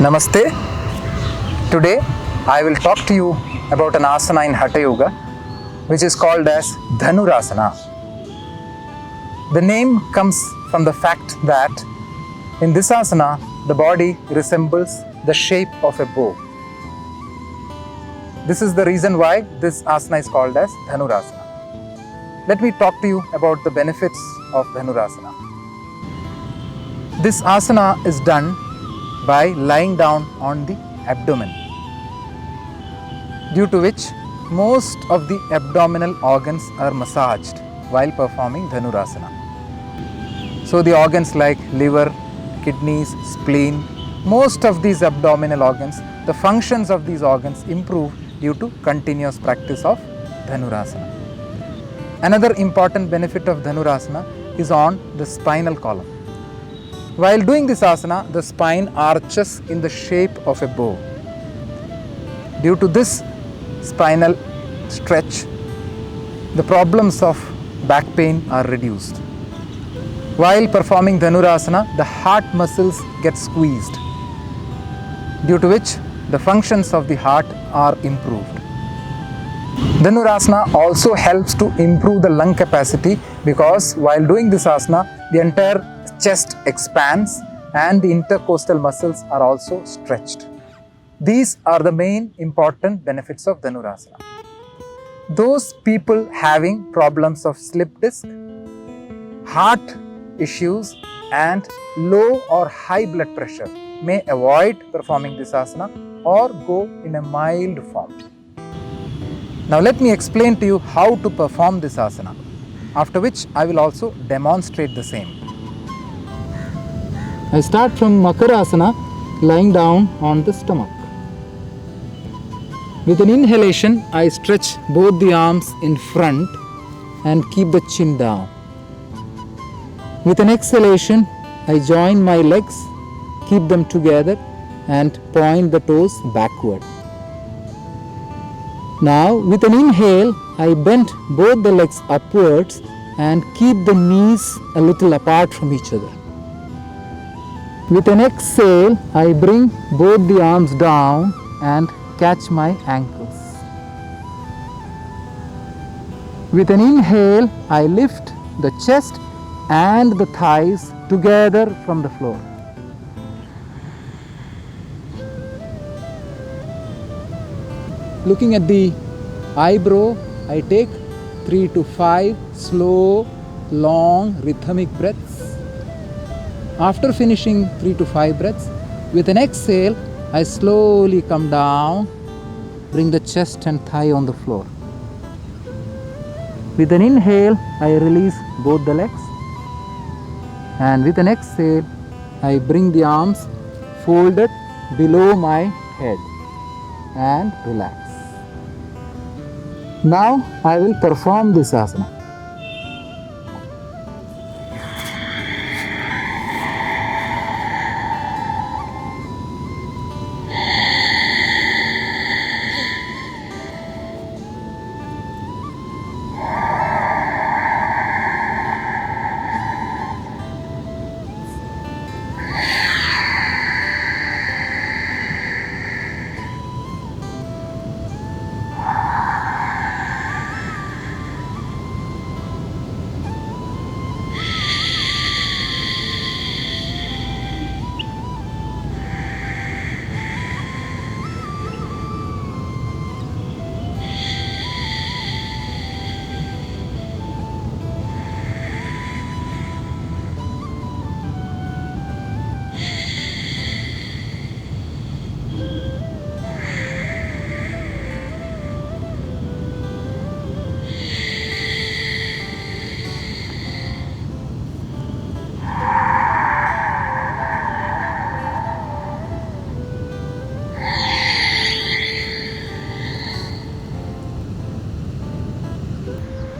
Namaste. Today I will talk to you about an asana in Hatha Yoga which is called as Dhanurasana. The name comes from the fact that in this asana the body resembles the shape of a bow. This is the reason why this asana is called as Dhanurasana. Let me talk to you about the benefits of Dhanurasana. This asana is done by lying down on the abdomen, due to which most of the abdominal organs are massaged while performing Dhanurasana. So the organs like liver, kidneys, spleen, most of these abdominal organs, the functions of these organs improve due to continuous practice of Dhanurasana. Another important benefit of Dhanurasana is on the spinal column. While doing this asana, the spine arches in the shape of a bow. Due to this spinal stretch, the problems of back pain are reduced. While performing Dhanurasana, the heart muscles get squeezed, due to which the functions of the heart are improved. Dhanurasana also helps to improve the lung capacity because while doing this asana, the entire chest expands and the intercostal muscles are also stretched. These are the main important benefits of Dhanurasana. Those people having problems of slip disc, heart issues and low or high blood pressure may avoid performing this asana or go in a mild form. Now let me explain to you how to perform this asana, after which I will also demonstrate the same. I start from Makarasana, lying down on the stomach. With an inhalation, I stretch both the arms in front and keep the chin down. With an exhalation, I join my legs, keep them together and point the toes backward. Now, with an inhale, I bend both the legs upwards and keep the knees a little apart from each other. With an exhale, I bring both the arms down and catch my ankles. With an inhale, I lift the chest and the thighs together from the floor. Looking at the eyebrow, I take 3 to 5 slow, long, rhythmic breaths. After finishing 3 to 5 breaths, with an exhale, I slowly come down, bring the chest and thigh on the floor. With an inhale, I release both the legs. And with an exhale, I bring the arms folded below my head and relax. Now I will perform this asana.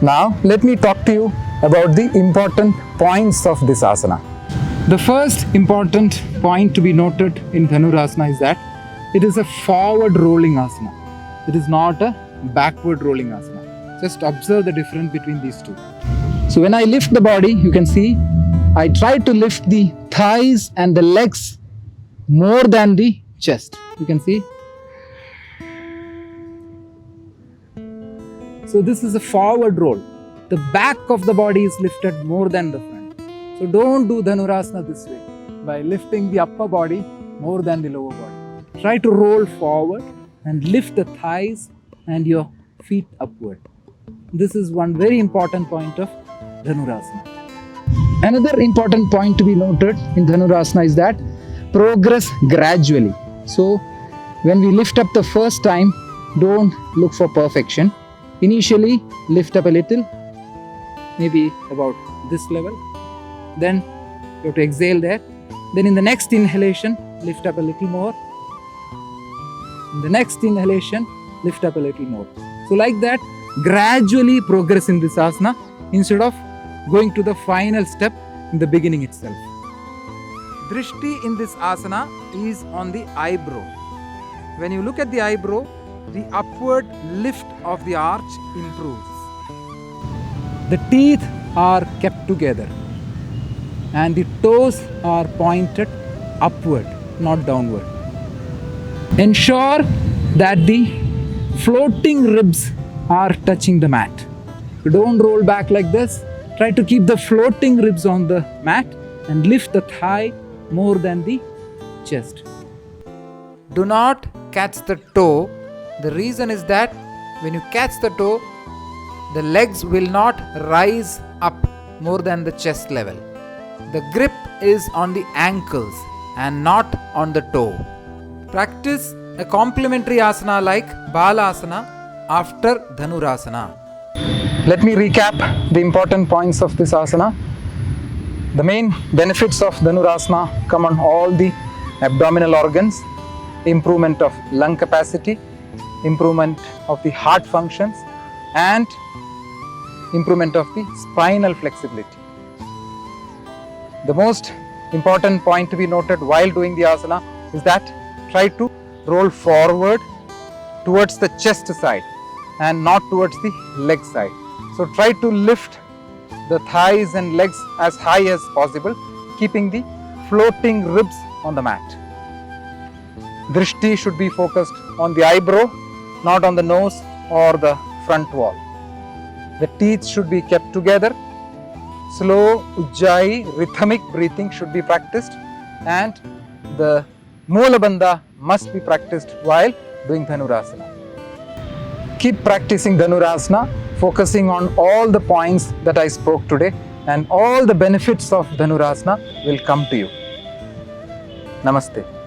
Now let me talk to you about the important points of this asana. The first important point to be noted in Dhanurasana is that it is a forward rolling asana. It is not a backward rolling asana. Just observe the difference between these two. So when I lift the body, you can see I try to lift the thighs and the legs more than the chest. You can see. So this is a forward roll. The back of the body is lifted more than the front. So don't do Dhanurasana this way by lifting the upper body more than the lower body. Try to roll forward and lift the thighs and your feet upward. This is one very important point of Dhanurasana. Another important point to be noted in Dhanurasana is that progress gradually. So when we lift up the first time, don't look for perfection. Initially lift up a little, maybe about this level. Then you have to exhale there. Then in the next inhalation, lift up a little more. In the next inhalation, lift up a little more. So like that, gradually progress in this asana instead of going to the final step in the beginning itself. Drishti in this asana is on the eyebrow. When you look at the eyebrow, the upward lift of the arch improves. The teeth are kept together and the toes are pointed upward, not downward. Ensure that the floating ribs are touching the mat. Don't roll back like this. Try to keep the floating ribs on the mat and lift the thigh more than the chest. Do not catch the toe. The reason is that when you catch the toe, the legs will not rise up more than the chest level. The grip is on the ankles and not on the toe. Practice a complementary asana like Balasana after Dhanurasana. Let me recap the important points of this asana. The main benefits of Dhanurasana come on all the abdominal organs, improvement of lung capacity, improvement of the heart functions, and improvement of the spinal flexibility. The most important point to be noted while doing the asana is that try to roll forward towards the chest side and not towards the leg side. So try to lift the thighs and legs as high as possible, keeping the floating ribs on the mat. Drishti should be focused on the eyebrow, not on the nose or the front wall. The teeth should be kept together. Slow, ujjayi, rhythmic breathing should be practiced, and the Moola Bandha must be practiced while doing Dhanurasana. Keep practicing Dhanurasana, focusing on all the points that I spoke today, and all the benefits of Dhanurasana will come to you. Namaste.